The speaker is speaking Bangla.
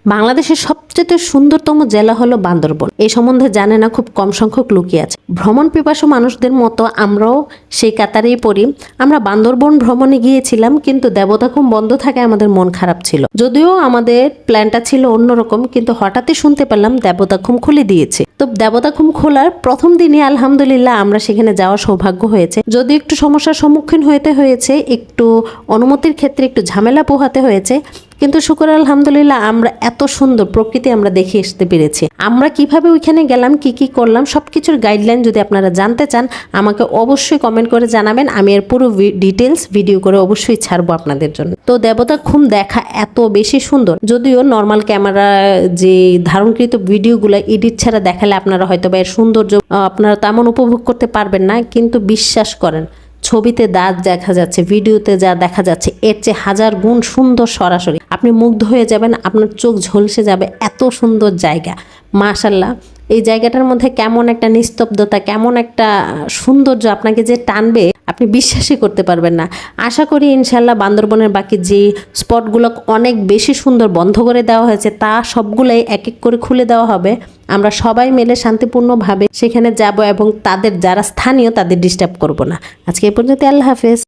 বাংলাদেশের সবচেয়ে সুন্দরতম জেলা হলো বান্দরবন। এই সম্বন্ধে জানে না খুব কম সংখ্যক লোকই আছে। ভ্রমণ পিপাসু মানুষদের মতো আমরাও সেই কাতারেই পড়ি। আমরা বান্দরবন ভ্রমণে গিয়েছিলাম, কিন্তু দেবতাখুম বন্ধ থাকে আমাদের মন খারাপ ছিল। যদিও আমাদের প্ল্যানটা ছিল অন্যরকম, কিন্তু হঠাৎই শুনতে পেলাম দেবতাখুম খুলে দিয়েছে। তো দেবতাখুম খোলার প্রথম দিনই আলহামদুলিল্লাহ আমরা সেখানে যাওয়ার সৌভাগ্য হয়েছে। যদি একটু সমস্যার সম্মুখীন হতে হয়েছে, একটু অনুমতির ক্ষেত্রে একটু ঝামেলা পোহাতে হয়েছে, কিন্তু শুকর আলহামদুলিল্লাহ আমরা এত সুন্দর প্রকৃতি আমরা দেখে আসতে পেরেছি। আমরা কিভাবে ওইখানে গেলাম, কি কি করলাম, সবকিছুর গাইডলাইন যদি আপনারা জানতে চান আমাকে অবশ্যই কমেন্ট করে জানাবেন। আমি এর পুরো ডিটেলস ভিডিও করে অবশ্যই ছাড়বো আপনাদের জন্য। তো দেবতাখুম দেখা এত বেশি সুন্দর, যদিও নর্মাল ক্যামেরা যে ধারণকৃত ভিডিওগুলো এডিট ছাড়া দেখালে আপনারা হয়তো বা এর সৌন্দর্য আপনারা তেমন উপভোগ করতে পারবেন না, কিন্তু বিশ্বাস করেন ছবিতে দাঁত দেখা যাচ্ছে, ভিডিওতে যা দেখা যাচ্ছে এর চেয়ে হাজার গুণ সুন্দর। সরাসরি আপনি মুগ্ধ হয়ে যাবেন, আপনার চোখ ঝলসে যাবে, এত সুন্দর জায়গা। মাশাল্লাহ, এই জায়গাটার মধ্যে কেমন একটা নিস্তব্ধতা, কেমন একটা সৌন্দর্য আপনাকে যে টানবে আপনি বিশ্বাসই করতে পারবেন না। আশা করি ইনশাল্লাহ বান্দরবনের বাকি যে স্পটগুলো অনেক বেশি সুন্দর বন্ধ করে দেওয়া হয়েছে তা সবগুলোই এক এক করে খুলে দেওয়া হবে। আমরা সবাই মিলে শান্তিপূর্ণভাবে সেখানে যাব এবং তাদের যারা স্থানীয় তাদের ডিস্টার্ব করব না। আজকে এই পর্যন্ত, আল্লাহ হাফেজ।